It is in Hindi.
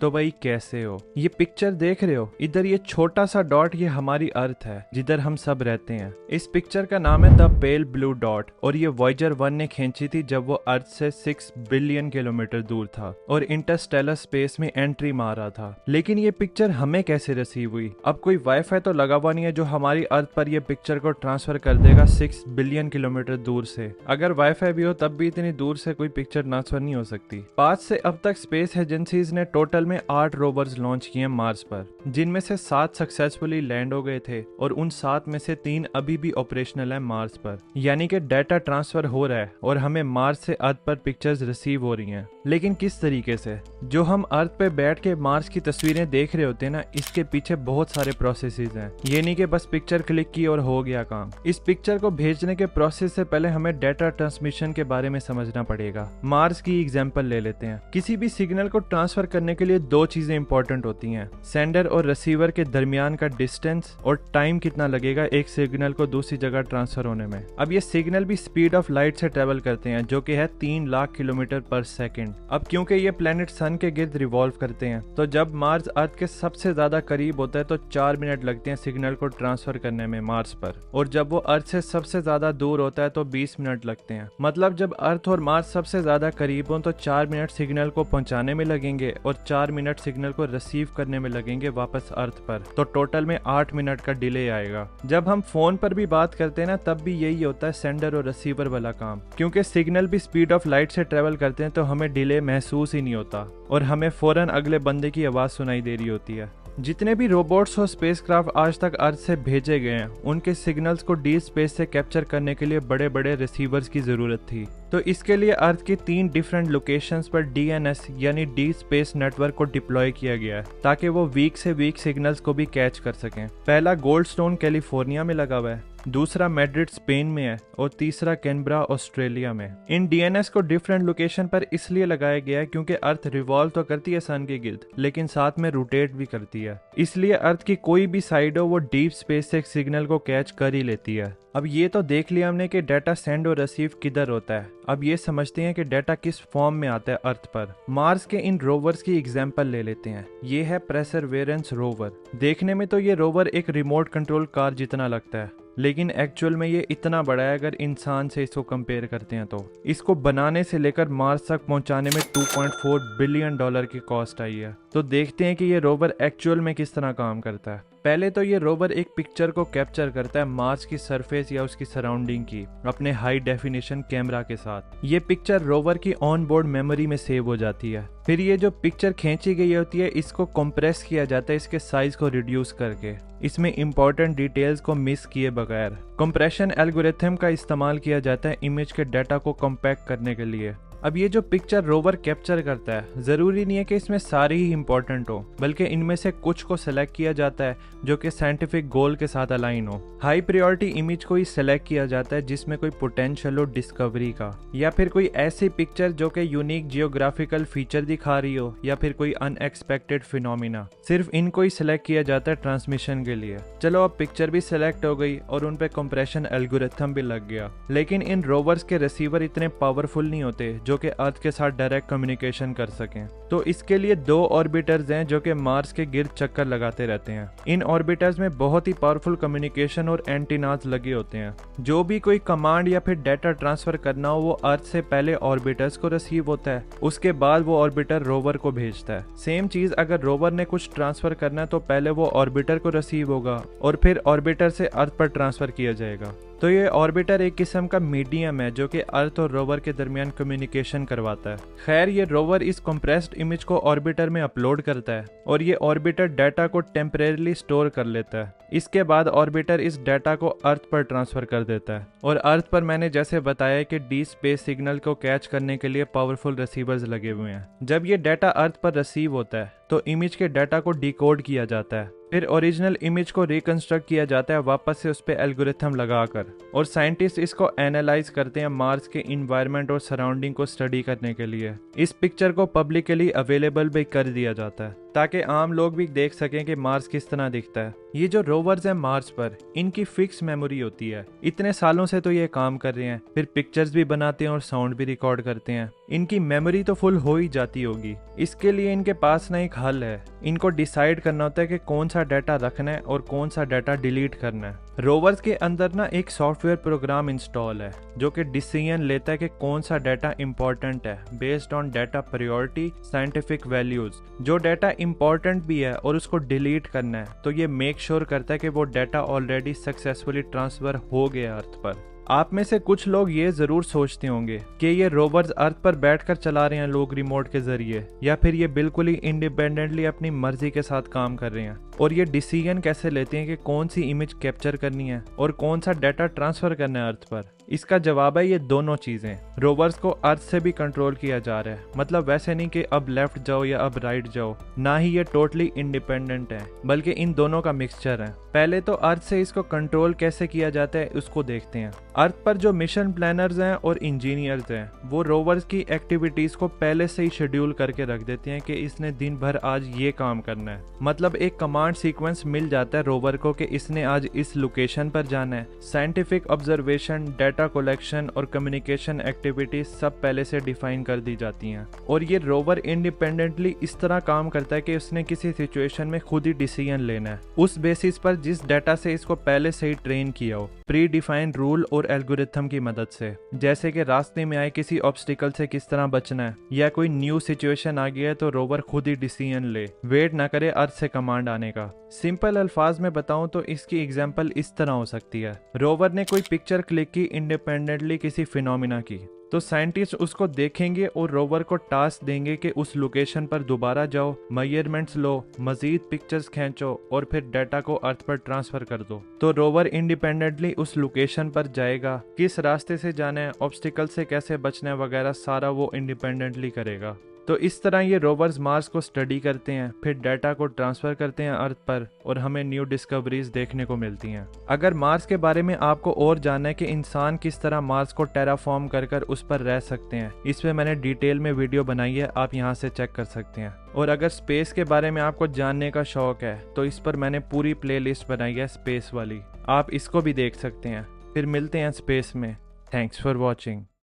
तो भाई कैसे हो? ये पिक्चर देख रहे हो? इधर ये छोटा सा डॉट ये हमारी अर्थ है जिधर हम सब रहते हैं। इस पिक्चर का नाम है द पेल ब्लू डॉट और ये वॉयेजर 1 ने खींची थी जब वो अर्थ से 6 बिलियन किलोमीटर दूर था और इंटरस्टेलर स्पेस में एंट्री मारा था। लेकिन ये पिक्चर हमें कैसे रिसीव हुई? अब कोई वाईफाई तो लगा हुआ नहीं है जो हमारी अर्थ पर ये पिक्चर को ट्रांसफर कर देगा 6 बिलियन किलोमीटर दूर से। अगर वाईफाई भी हो तब भी इतनी दूर से कोई पिक्चर ट्रांसफर नहीं हो सकती। 5 से अब तक स्पेस एजेंसीज ने टोटल में 8 रोवर्स लॉन्च किए मार्स पर, जिनमें से 7 सक्सेसफुली लैंड हो गए थे और उन 7 में से 3 अभी भी ऑपरेशनल है मार्स पर। यानी कि डाटा ट्रांसफर हो रहा है और हमें मार्स से अर्थ पर पिक्चर्स रिसीव हो रही हैं। लेकिन किस तरीके से? जो हम अर्थ पे बैठ के मार्स की तस्वीरें देख रहे होते हैं ना, इसके पीछे बहुत सारे प्रोसेसेस हैं। ये नहीं कि बस पिक्चर क्लिक की और हो गया काम। इस पिक्चर को भेजने के प्रोसेस से पहले हमें डाटा ट्रांसमिशन के बारे में समझना पड़ेगा। मार्स की एग्जांपल ले लेते हैं। किसी भी सिग्नल को ट्रांसफर करने के लिए 2 चीजें इंपॉर्टेंट होती हैं, सेंडर और रिसीवर के दरमियान का डिस्टेंस और टाइम कितना लगेगा एक सिग्नल को दूसरी जगह ट्रांसफर होने में। अब ये सिग्नल भी स्पीड ऑफ लाइट से ट्रेवल करते हैं जो कि है 3 लाख किलोमीटर पर सेकंड। अब क्योंकि ये प्लेनेट सन के गिर्द रिवॉल्व करते हैं तो जब मार्स अर्थ के सबसे ज्यादा करीब होता है तो 4 मिनट लगते हैं सिग्नल को ट्रांसफर करने में मार्स पर, और जब वो अर्थ से सबसे ज्यादा दूर होता है तो 20 मिनट लगते हैं। मतलब जब अर्थ और मार्स सबसे ज्यादा करीब हो तो 4 मिनट सिग्नल को पहुंचाने में लगेंगे और 4 मिनट सिग्नल को रिसीव करने में लगेंगे वापस अर्थ पर, तो टोटल में 8 मिनट का डिले आएगा। जब हम फोन पर भी बात करते हैं ना तब भी यही होता है, सेंडर और रिसीवर वाला काम। क्योंकि सिग्नल भी स्पीड ऑफ लाइट से ट्रेवल करते हैं तो हमें डिले महसूस ही नहीं होता और हमें फौरन अगले बंदे की आवाज सुनाई दे रही होती है। जितने भी रोबोट्स और स्पेसक्राफ्ट आज तक अर्थ से भेजे गए हैं उनके सिग्नल्स को डीप स्पेस से कैप्चर करने के लिए बड़े बड़े रिसीवर्स की जरूरत थी। तो इसके लिए अर्थ की 3 डिफरेंट लोकेशंस पर डीएनएस यानी डीप स्पेस नेटवर्क को डिप्लॉय किया गया है ताकि वो वीक से वीक सिग्नल्स को भी कैच कर सकें। पहला गोल्डस्टोन कैलिफोर्निया में लगा हुआ है, दूसरा मैड्रिड स्पेन में है और तीसरा कैनबरा ऑस्ट्रेलिया में। इन डीएनएस को डिफरेंट लोकेशन पर इसलिए लगाया गया है क्योंकि अर्थ रिवॉल्व तो करती है सन के गिर्द लेकिन साथ में रोटेट भी करती है, इसलिए अर्थ की कोई भी साइड हो वो डीप स्पेस से सिग्नल को कैच कर ही लेती है। अब ये तो देख लिया हमने कि डाटा सेंड और रिसीव किधर होता है। अब ये समझते हैं कि डाटा किस फॉर्म में आता है अर्थ पर। मार्स के इन रोवर्स की एग्जांपल ले लेते हैं। ये है परसेवरेंस रोवर। देखने में तो ये रोवर एक रिमोट कंट्रोल कार जितना लगता है लेकिन एक्चुअल में ये इतना बड़ा है अगर इंसान से इसको कंपेयर करते हैं तो। इसको बनाने से लेकर मार्स तक पहुंचाने में 2.4 बिलियन डॉलर की कॉस्ट आई है। तो देखते हैं कि ये रोवर एक्चुअल में किस तरह काम करता है। पहले तो ये रोवर एक पिक्चर को कैप्चर करता है मार्स की सरफेस या उसकी सराउंडिंग की अपने हाई डेफिनेशन कैमरा के साथ। ये पिक्चर रोवर की ऑन बोर्ड मेमोरी में सेव हो जाती है। फिर ये जो पिक्चर खींची गई होती है इसको कंप्रेस किया जाता है इसके साइज को रिड्यूस करके, इसमें इंपॉर्टेंट डिटेल्स को मिस किए बगैर। कंप्रेशन एल्गोरिथम का इस्तेमाल किया जाता है इमेज के डाटा को कॉम्पैक्ट करने के लिए। अब ये जो पिक्चर रोवर कैप्चर करता है जरूरी नहीं है कि इसमें सारी ही इंपॉर्टेंट हो, बल्कि इनमें से कुछ को सिलेक्ट किया जाता है जो कि साइंटिफिक गोल के साथ अलाइन हो। हाई प्रायोरिटी इमेज को ही सिलेक्ट किया जाता है जिसमें कोई पोटेंशियल हो डिस्कवरी का, या फिर कोई ऐसी पिक्चर जो कि यूनिक जियोग्राफिकल फीचर दिखा रही हो, या फिर कोई अनएक्सपेक्टेड फिनोमिना। सिर्फ इनको ही सिलेक्ट किया जाता है ट्रांसमिशन के लिए। चलो अब पिक्चर भी सिलेक्ट हो गई और उन पे कंप्रेशन एल्गोरिथम भी लग गया, लेकिन इन रोवर्स के रिसीवर इतने पावरफुल नहीं होते जो कि अर्थ के साथ डायरेक्ट कम्युनिकेशन कर सकें। तो इसके लिए 2 ऑर्बिटर्स हैं जो कि मार्स के गिर्द चक्कर लगाते रहते हैं। इन ऑर्बिटर्स में बहुत ही पावरफुल कम्युनिकेशन और एंटीनाज लगे होते हैं। जो भी कोई कमांड या फिर डाटा ट्रांसफर करना हो वो अर्थ से पहले ऑर्बिटर्स को रिसीव होता है, उसके बाद वो ऑर्बिटर रोवर को भेजता है। सेम चीज अगर रोवर ने कुछ ट्रांसफर करना है तो पहले वो ऑर्बिटर को रिसीव होगा और फिर ऑर्बिटर से अर्थ पर ट्रांसफर किया जाएगा। तो ये ऑर्बिटर एक किस्म का मीडियम है जो कि अर्थ और रोवर के दरमियान कम्युनिकेशन करवाता है। खैर ये रोवर इस कंप्रेस्ड इमेज को ऑर्बिटर में अपलोड करता है और ये ऑर्बिटर डाटा को टेम्परेरीली स्टोर कर लेता है। इसके बाद ऑर्बिटर इस डाटा को अर्थ पर ट्रांसफर कर देता है और अर्थ पर मैंने जैसे बताया कि डीप स्पेस सिग्नल को कैच करने के लिए पावरफुल रिसीवर्स लगे हुए हैं। जब ये डाटा अर्थ पर रिसीव होता है तो इमेज के डाटा को डिकोड किया जाता है, फिर ओरिजिनल इमेज को रिकंस्ट्रक्ट किया जाता है वापस से उस पर एल्गोरिथम लगाकर, और साइंटिस्ट इसको एनालाइज करते हैं मार्स के इन्वायरमेंट और सराउंडिंग को स्टडी करने के लिए। इस पिक्चर को पब्लिकली अवेलेबल भी कर दिया जाता है। ताकि आम लोग भी देख सकें कि मार्स किस तरह दिखता है। ये जो रोवर्स हैं मार्स पर, इनकी फिक्स मेमोरी होती है। इतने सालों से तो ये काम कर रहे हैं, फिर पिक्चर्स भी बनाते हैं और साउंड भी रिकॉर्ड करते हैं। इनकी मेमोरी तो फुल हो ही जाती होगी। इसके लिए इनके पास ना एक हल है, इनको डिसाइड करना होता है कि कौन सा डाटा रखना है और कौन सा डाटा डिलीट करना है। रोवर्स के अंदर ना एक सॉफ्टवेयर प्रोग्राम इंस्टॉल है जो कि डिसीजन लेता है कि कौन सा डाटा इंपॉर्टेंट है based on data priority, scientific values. जो डाटा इंपॉर्टेंट भी है और उसको डिलीट करना है तो ये मेक श्योर करता है कि वो डाटा ऑलरेडी सक्सेसफुली ट्रांसफर हो गया अर्थ पर। आप में से कुछ लोग ये जरूर सोचते होंगे कि ये रोवर्स अर्थ पर बैठकर चला रहे हैं लोग रिमोट के जरिए, या फिर ये बिल्कुल ही इंडिपेंडेंटली अपनी मर्जी के साथ काम कर रहे हैं। और ये डिसीजन कैसे लेते हैं कि कौन सी इमेज कैप्चर करनी है और कौन सा डाटा ट्रांसफर करना है अर्थ पर। इसका जवाब है ये दोनों चीजें। रोवर्स को अर्थ से भी कंट्रोल किया जा रहा है, मतलब वैसे नहीं कि अब लेफ्ट जाओ या अब राइट जाओ, ना ही ये टोटली इंडिपेंडेंट है, बल्कि इन दोनों का मिक्सचर है। पहले तो अर्थ से इसको कंट्रोल कैसे किया जाता है उसको देखते हैं। अर्थ पर जो मिशन प्लानर्स हैं और इंजीनियर्स हैं वो रोवर्स की एक्टिविटीज को पहले से ही शेड्यूल करके रख देते हैं कि इसने दिन भर आज ये काम करना है। मतलब एक कमांड सीक्वेंस मिल जाता है रोवर को कि इसने आज इस लोकेशन पर जाना है। साइंटिफिक ऑब्जर्वेशन, डाटा कलेक्शन और कम्युनिकेशन एक्टिविटीज सब पहले से डिफाइन कर दी जाती हैं। और ये रोवर इंडिपेंडेंटली इस तरह काम करता है कि उसने किसी सिचुएशन में खुद ही डिसीजन लेना है उस बेसिस पर जिस डाटा से इसको पहले से ही ट्रेन किया हो, प्री डिफाइंड रूल और एल्गोरिथम की मदद से। जैसे कि रास्ते में आए किसी ऑब्स्टिकल से किस तरह बचना है, या कोई न्यू सिचुएशन आ गया है तो रोवर खुद ही डिसीजन ले, वेट ना करे अर्थ से कमांड आने का। सिंपल अल्फाज में बताऊं तो इसकी एग्जांपल इस तरह हो सकती है। रोवर ने कोई पिक्चर क्लिक की इंडिपेंडेंटली किसी फिनोमिना की, तो साइंटिस्ट उसको देखेंगे और रोवर को टास्क देंगे कि उस लोकेशन पर दोबारा जाओ, मेजरमेंट्स लो, मजीद पिक्चर्स खींचो और फिर डाटा को अर्थ पर ट्रांसफर कर दो। तो रोवर इंडिपेंडेंटली उस लोकेशन पर जाएगा, किस रास्ते से जाना है, ऑब्स्टिकल से कैसे बचना है वगैरह सारा वो इंडिपेंडेंटली करेगा। तो इस तरह ये रोवर्स मार्स को स्टडी करते हैं, फिर डाटा को ट्रांसफर करते हैं अर्थ पर और हमें न्यू डिस्कवरीज देखने को मिलती हैं। अगर मार्स के बारे में आपको और जानना है कि इंसान किस तरह मार्स को टेराफॉर्म कर उस पर रह सकते हैं, इस पे मैंने डिटेल में वीडियो बनाई है, आप यहाँ से चेक कर सकते हैं। और अगर स्पेस के बारे में आपको जानने का शौक है तो इस पर मैंने पूरी प्लेलिस्ट बनाई है स्पेस वाली, आप इसको भी देख सकते हैं। फिर मिलते हैं स्पेस में। Thanks for watching.